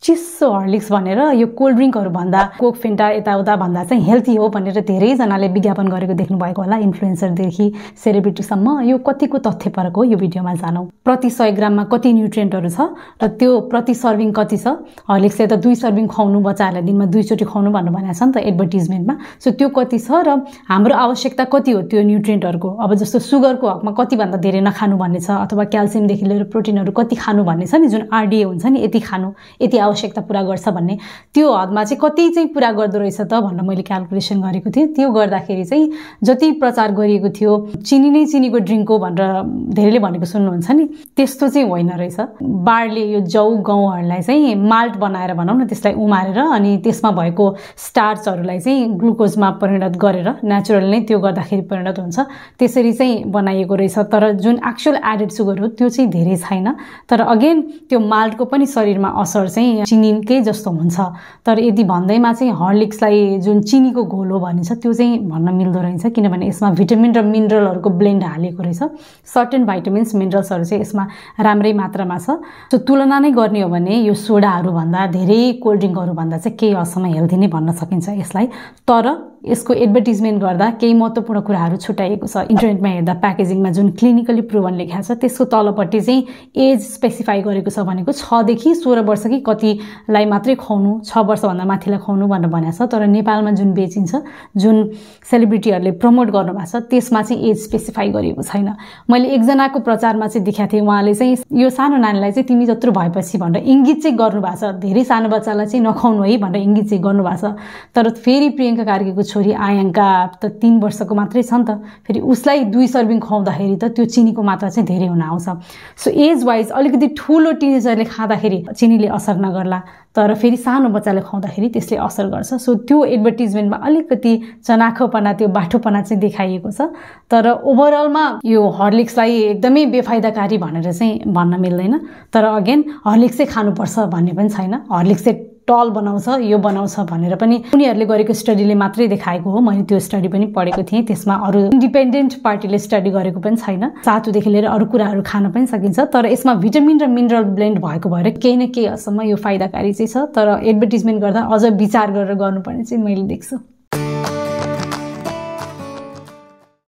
चिसो हर्लिक्स भनेर यो कोल्ड ड्रिङ्कहरू भन्दा कोक फेन्टा यताउता भन्दा चाहिँ हेल्थी हो भनेर धेरैजनाले विज्ञापन गरेको देख्नुभएको होला, इन्फ्लुएन्सरदेखि सेलिब्रिटीसम्म। यो कतिको तथ्यपरक हो यो भिडियोमा जानौँ। प्रति 100 ग्राममा कति न्युट्रिएन्टहरू छ र त्यो प्रति सर्भिङ कति छ। हर्लिक्सले त 2 सर्भिङ खुवाउनु बच्चाहरूलाई दिनमा 2 चोटि खुवाउनु भनेर भनेको छ नि त एडभर्टिजमेन्टमा। सो त्यो कति छ र हाम्रो आवश्यकता कति हो त्यो न्युट्रिएन्टहरूको। अब जस्तो सुगरको हकमा कतिभन्दा धेरै नखानु भन्ने छ, अथवा क्याल्सियमदेखि लिएर प्रोटिनहरू कति खानु भन्ने छ नि, जुन RDA हुन्छ नि, यति खानु, यति आवश्यकता पुरा गर्छ भन्ने, त्यो हदमा चाहिँ कति चाहिँ पुरा गर्दो रहेछ त भनेर मैले क्यालकुलेसन गरेको थिएँ। त्यो गर्दाखेरि चाहिँ जति प्रचार गरिएको थियो चिनी नै चिनीको ड्रिङ्क हो भनेर धेरैले भनेको सुन्नुहुन्छ नि, त्यस्तो चाहिँ होइन रहेछ। बार्ले यो जौ गहुँहरूलाई चाहिँ माल्ट बनाएर भनौँ न, त्यसलाई उमारेर अनि त्यसमा भएको स्टार्चहरूलाई चाहिँ ग्लुकोजमा परिणत गरेर, नेचुरल नै त्यो गर्दाखेरि परिणत हुन्छ, त्यसरी चाहिँ बनाइएको रहेछ। तर जुन एक्चुअल एडेड सुगर हो त्यो चाहिँ धेरै छैन। तर अगेन त्यो माल्टको पनि शरीरमा असर चाहिँ चिनीकै जस्तो हुन्छ। तर यदि भन्दैमा चाहिँ हर्लिक्सलाई जुन चिनीको घोल हो भनिन्छ त्यो चाहिँ भन्न मिल्दो रहेछ, किनभने यसमा भिटामिन र मिनरलहरूको ब्लेन्ड हालेको रहेछ। सर्टेन भाइटामिन्स मिनरल्सहरू चाहिँ यसमा राम्रै मात्रामा छ। सो तुलना नै गर्ने हो भने यो सोडाहरू भन्दा, धेरै कोल्ड ड्रिङ्कहरू भन्दा चाहिँ केही हदसम्म हेल्दी नै भन्न सकिन्छ यसलाई। तर यसको एडभर्टिजमेन्ट गर्दा केही महत्त्वपूर्ण कुराहरू छुट्याइएको छ। इन्टरनेटमा हेर्दा प्याकेजिङमा जुन क्लिनिकली प्रुभन लेखेको छ त्यसको तलपट्टि चाहिँ एज स्पेसिफाई गरेको छ, भनेको 6 देखि 16 वर्ष कि कतिलाई मात्रै खुवाउनु, 6 वर्षभन्दा माथिलाई खुवाउनु भनेर भनेको छ। तर नेपालमा जुन बेचिन्छ, जुन सेलिब्रिटीहरूले प्रमोट गर्नुभएको छ त्यसमा चाहिँ एज स्पेसिफाई गरिएको छैन। मैले एकजनाको प्रचारमा चाहिँ देखाएको थिएँ, उहाँले चाहिँ यो सानो नानीलाई चाहिँ तिमी जत्रो भएपछि भनेर इङ्गित चाहिँ गर्नुभएको छ, धेरै सानो बच्चालाई चाहिँ नखुवाउनु है भनेर इङ्गित चाहिँ गर्नुभएको छ। तर फेरि प्रियङ्का कार्कीको छोरी आयङ्का त 3 वर्षको मात्रै छ नि त, फेरि उसलाई 2 सर्भिङ खुवाउँदाखेरि त त्यो चिनीको मात्रा चाहिँ धेरै हुन आउँछ। सो एज वाइज अलिकति ठुलो टिनेजरले खाँदाखेरि चिनीले असर नगर्ला, तर फेरि सानो बच्चाले खुवाउँदाखेरि त्यसले असर गर्छ। सो त्यो एडभर्टिजमेन्टमा अलिकति चनाखोपना, त्यो बाठोपना चाहिँ देखाइएको छ। तर ओभरअलमा यो हर्लिक्सलाई एकदमै बेफाइदाकारी भनेर चाहिँ भन्न मिल्दैन। तर अगेन हर्लिक्स चाहिँ खानुपर्छ भन्ने पनि छैन। हर्लिक्स चाहिँ टल बनाउँछ, यो बनाउँछ भनेर पनि उनीहरूले गरेको स्टडीले मात्रै देखाएको हो। मैले त्यो स्टडी पनि पढेको थिएँ, त्यसमा अरू इन्डिपेन्डेन्ट पार्टीले स्टडी गरेको पनि छैन। सातुदेखि लिएर अरू कुराहरू खान पनि सकिन्छ, तर यसमा भिटामिन र मिनरल ब्लेन्ड भएको भएर केही न केही हदसम्म यो फाइदाकारी चाहिँ छ। तर एडभर्टिजमेन्ट गर्दा अझ विचार गरेर गर्नुपर्ने चाहिँ मैले देख्छु।